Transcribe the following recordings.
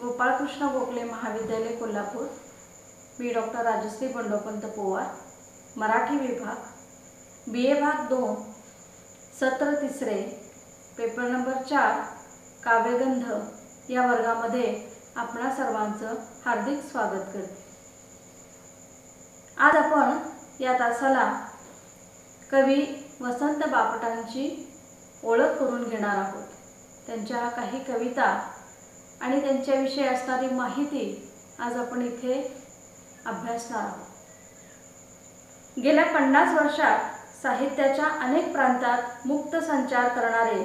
गोपाळकृष्ण गोखले महाविद्यालय कोल्हापूर। मी डॉक्टर राजश्री बंडोपंत पोवार, मराठी विभाग, BA भाग 2, सत्र 3, पेपर नंबर 4, काव्यगंध या वर्गामध्ये आपणा सर्वांचं हार्दिक स्वागत करते। आज आपण या तासाला कवी वसंत बापटांची ओळख करून घेणार आहोत। त्यांच्या काही कविता आणि त्यांच्याविषयी असणारी माहिती आज आपण इथे अभ्यासणार आहोत। गेल्या 50 वर्षात साहित्याच्या अनेक प्रांतात मुक्त संचार करणारे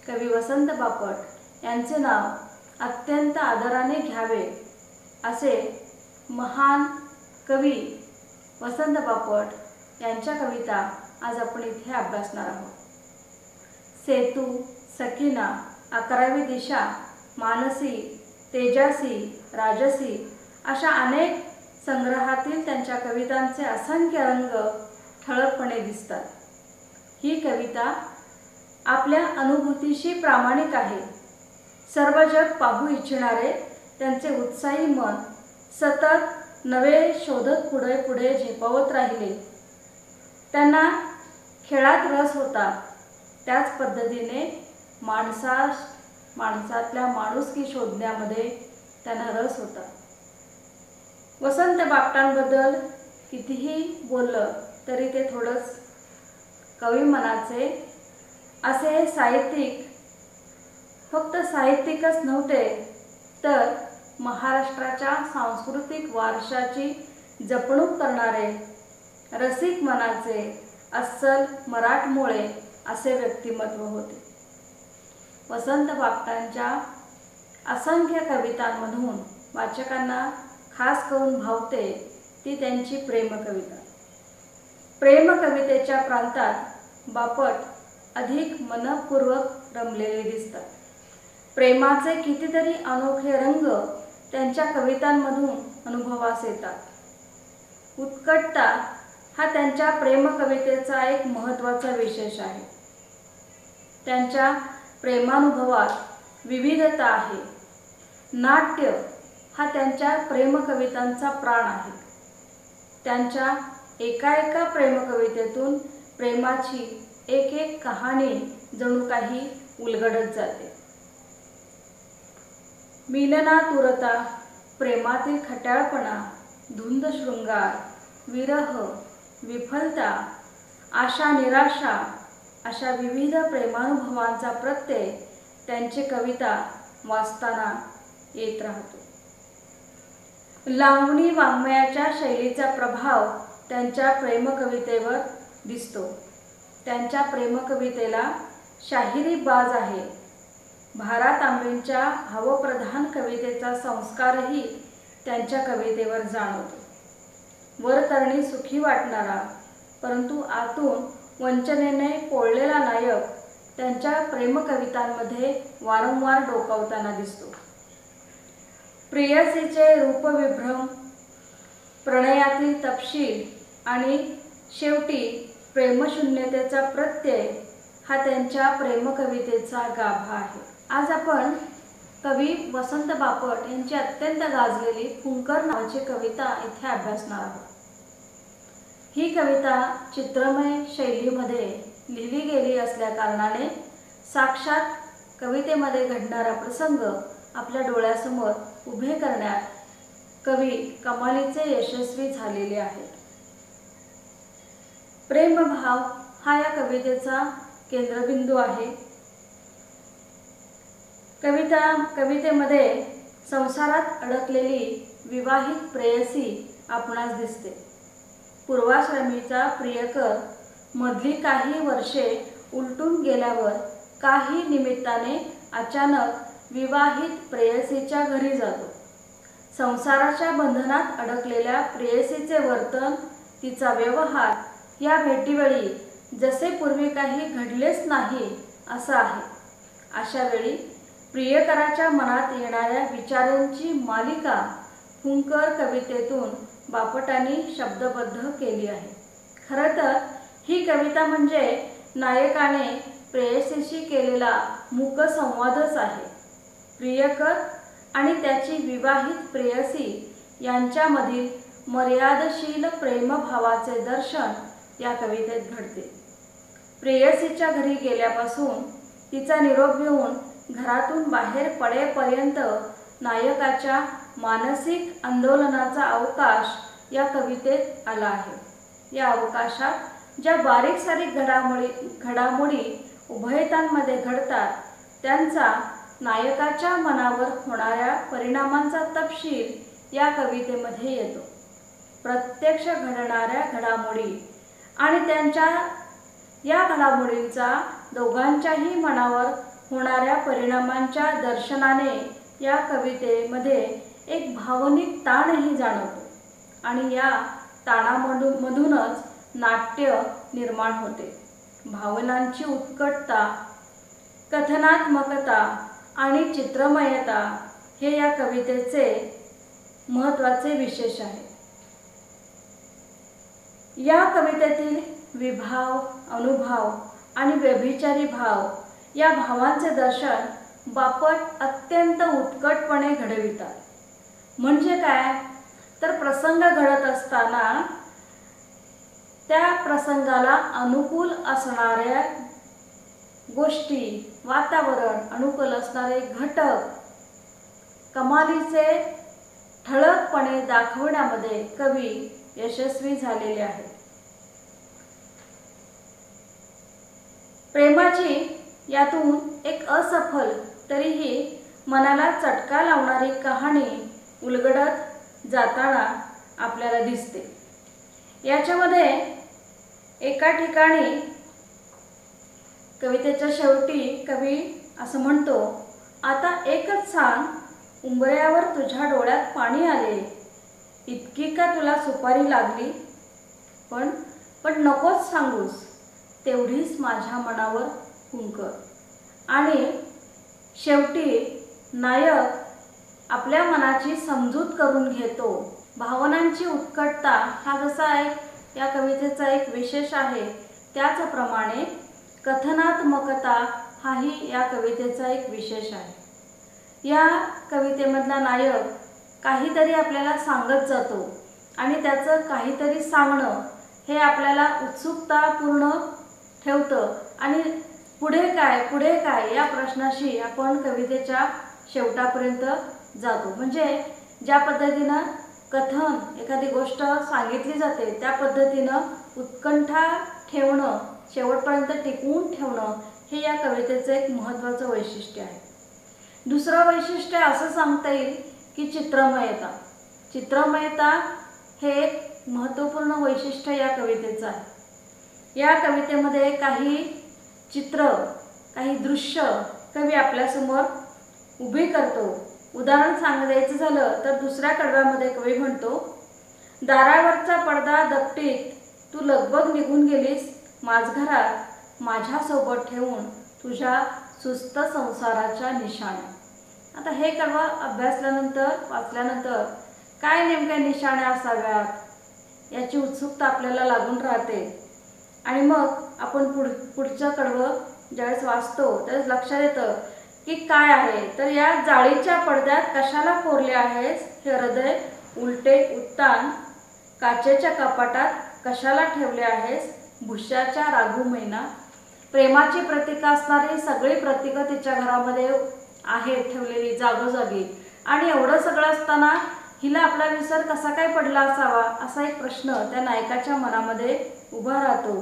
कवी वसंत बापट यांचे नाव अत्यंत आदराने घ्यावे असे महान कवी वसंत बापट यांच्या कविता आज आपण इथे अभ्यासणार आहोत। सेतू, सकीना, 11वी दिशा, मानसी, तेजासी, राजसी अशा अनेक संग्रहातील त्यांच्या कवितांचे असंख्य रंग ठळकपणे दिसतात। ही कविता आपल्या अनुभूतीशी प्रामाणिक आहे। सर्व जग पाहू इच्छिणारे त्यांचे उत्साही मन सतत नवे शोधत पुढे पुढे झेपावत राहिले। त्यांना खेळात रस होता, त्याच पद्धतीने माणसातल्या माणुसकी शोधण्यामध्ये त्यांना रस होता। वसंत बापटांबद्दल कितीही बोललं तरी ते थोडंच कवी मनाचे असे साहित्यिक, फक्त साहित्यिकच नव्हते तर महाराष्ट्राच्या सांस्कृतिक वारशाची जपणूक करणारे रसिक मनाचे अस्सल मराठमोळे असे व्यक्तिमत्व होते। वसंत बापटांच्या असंख्य कवितांमधून वाचकांना खास करून भावते ती त्यांची प्रेमकविता। प्रेमकवितेच्या प्रांतात बापट अधिक मनपूर्वक रमलेले दिसतात। प्रेमाचे कितीतरी अनोखे रंग त्यांच्या कवितांमधून अनुभवास येतात। उत्कटता हा त्यांच्या प्रेमकवितेचा एक महत्त्वाचा विशेष आहे। त्यांच्या प्रेमानुभवात विविधता आहे। नाट्य हा त्यांच्या प्रेमकवितांचा प्राण आहे। त्यांच्या एका प्रेमकवितेतून प्रेमाची एक एक कहाणी जणू काही उलगडत जाते। मिलनातुरता, प्रेमातील खट्याळपणा, धुंद शृंगार, विरह, विफलता, आशा निराशा अशा विविध प्रेमानुभवांचा प्रत्यय त्यांची कविता वाचताना येत राहतो। लावणी वाङ्मयाच्या शैलीचा प्रभाव त्यांच्या प्रेमकवितेवर दिसतो। त्यांच्या प्रेमकवितेला शाहिरी बाज आहे। भा. तांबेंच्या भावप्रधान कवितेचा संस्कारही त्यांच्या कवितेवर जाणवतो। वरकरणी सुखी वाटणारा परंतु आतून वंचनेने पोळलेला नायक त्यांच्या प्रेमकवितांमध्ये वारंवार डोकावताना दिसतो। प्रेयसीचे रूपविभ्रम, प्रणयातील तपशील आणि शेवटी प्रेमशून्यतेचा प्रत्यय हा त्यांच्या प्रेमकवितेचा गाभा आहे। आज आपण कवी वसंत बापट यांची अत्यंत गाजलेली फुंकर नावाची कविता इथे अभ्यासणार आहोत। ही कविता चित्रमय शैलीमध्ये लिहिली गेली असल्या कारणाने साक्षात कवितेमध्ये घडणारा प्रसंग आपल्या डोळ्यासमोर उभे करण्यात कवी कमालीचे यशस्वी झालेले आहेत। प्रेमभाव हा या कवितेचा केंद्रबिंदू आहे। कवितेमध्ये संसारात अडकलेली विवाहित प्रेयसी आपणास दिसते। पूर्वाश्रमीचा प्रियकर मधली काही वर्षे उलटून गेल्यावर काही निमित्ताने अचानक विवाहित प्रेयसीच्या घरी जातो। संसाराच्या बंधनात अडकलेल्या प्रेयसीचे वर्तन, तिचा व्यवहार या भेटीवेळी जसे पूर्वी काही घडलेच नाही असं आहे। अशा वेळी प्रियकराच्या मनात येणाऱ्या विचारांची मालिका फुंकर कवितेतून बापटांनी शब्दबद्ध केली आहे। खरं तर ही कविता म्हणजे नायकाने प्रेयसीशी केलेला मूक संवादच आहे। प्रियकर आणि त्याची विवाहित प्रेयसी यांच्यामधील मर्यादशील प्रेमभावाचे दर्शन या कवितेत घडते. प्रेयसीच्या घरी गेल्यापासून तिचा निरोप घेऊन घरातून बाहेर पडेपर्यंत नायकाच्या मानसिक आंदोलनाचा अवकाश या कवितेत आला आहे. या अवकाशात ज्या बारीक सारीक घडामोडी उभयतांमध्ये घडतात त्यांचा नायकाच्या मनावर होणाऱ्या परिणामांचा तपशील या कवितेमध्ये येतो. प्रत्यक्ष घडणाऱ्या घडामोडी आणि त्यांच्या या घडामोडींचा दोघांच्याही मनावर होणाऱ्या परिणामांच्या दर्शनाने या कवितेमध्ये एक भावनिक ताणही जाणवतो आणि या ताणामधूनच नाट्य निर्माण होते. भावनांची उत्कटता, कथनात्मकता आणि चित्रमयता हे या कवितेचे महत्त्वाचे विशेष आहे. या कवितेतील विभाव, अनुभव आणि व्यभिचारी भाव या भावांचे दर्शन बापट अत्यंत उत्कटपणे घडवितात. म्हणजे काय तर प्रसंग घडत असताना त्या प्रसंगाला अनुकूल असणाऱ्या गोष्टी, वातावरण, अनुकूल असणारे घटक कमालीचे ठळकपणे दाखवण्यामध्ये कवी यशस्वी झालेले आहेत. प्रेमाची यातून एक असफल तरीही मनाला चटका लावणारी कहाणी उलगडत जाताना आपल्याला दिसते. याच्यामध्ये एका ठिकाणी कवितेच्या शेवटी कवी असं म्हणतो, आता एकच सांग, उंबऱ्यावर तुझ्या डोळ्यात पाणी आले, इतकी का तुला सुपारी लागली, पण नकोच सांगूस, तेवढीच माझ्या मनावर हुंकर. आणि शेवटी नायक आपल्या मनाची समजूत करून घेतो. भावनांची उत्कटता हा जसा एक या कवितेचा एक विशेष आहे, त्याचप्रमाणे कथनात्मकता हाही या कवितेचा एक विशेष आहे. या कवितेमधला नायक काहीतरी आपल्याला सांगत जातो आणि त्याचं काहीतरी सांगणं हे आपल्याला उत्सुकतापूर्ण ठेवतं आणि पुढे काय या प्रश्नाशी आपण कवितेच्या शेवटापर्यंत जातो. म्हणजे ज्या पद्धतीनं कथन एखादी गोष्ट सांगितली जाते त्या पद्धतीनं उत्कंठा ठेवणं, शेवटपर्यंत टिकवून ठेवणं हे या कवितेचं एक महत्त्वाचं वैशिष्ट्य आहे. दुसरं वैशिष्ट्य असं सांगता येईल की चित्रमयता हे एक महत्त्वपूर्ण वैशिष्ट्य या कवितेचं आहे. या कवितेमध्ये काही चित्र, काही दृश्य कवी आपल्यासमोर उभी करतो. उदाहरण सांगायचं झालं तर दुसऱ्या कडव्यामध्ये कवी म्हणतो, दारावरचा पडदा दपटीत तू लगबग निघून गेलीस माझघरात, माझ्यासोबत ठेवून तुझ्या सुस्त संसाराच्या निशाण्या. आता हे कडवं अभ्यासल्यानंतर, वाचल्यानंतर काय नेमक्या निशाण्या असाव्यात याची उत्सुकता आपल्याला लागून राहते. आणि मग आपण पुढचं कडवं ज्यावेळेस वाचतो त्यावेळेस लक्षात येतं की काय आहे. तर या जाळीच्या पडद्यात कशाला कोरले आहेस हे हृदय उलटे उत्तान, काचेच्या कपाटात कशाला ठेवले आहेस भुश्याच्या राघू मैना. प्रेमाची प्रतीकं असणारी सगळी प्रतीकं तिच्या घरामध्ये आहेत ठेवलेली जागोजागी. आणि एवढं सगळं असताना हिला आपला विसर कसा काय पडला असावा असा एक प्रश्न त्या नायकाच्या मनामध्ये उभा राहतो.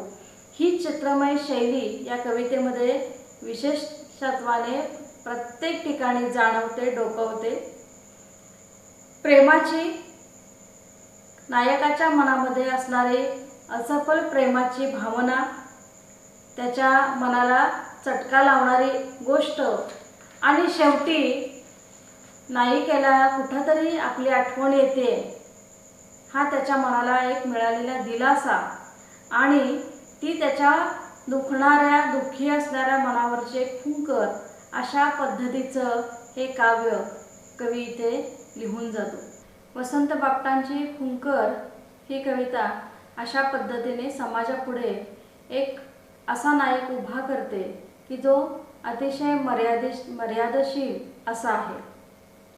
ही चित्रमय शैली या कवितेमध्ये विशेषत्वाने प्रत्येक ठिकाणी जाणवते, डोकावते. प्रेमाची, नायकाच्या मनामध्ये असणारी असफल प्रेमाची भावना, त्याच्या मनाला चटका लावणारी गोष्ट आणि शेवटी नायिकेला कुठंतरी आपली आठवण येते, हा त्याच्या मनाला एक मिळालेला दिलासा आणि ती त्याच्या दुखी असणाऱ्या मनावरचे फुंकर, अशा पद्धतीचं हे काव्य कवी इथे लिहून जातो. वसंत बापटांची फुंकर ही कविता अशा पद्धतीने समाजापुढे एक असा नायक उभा करते की जो अतिशय मर्यादशील असा आहे.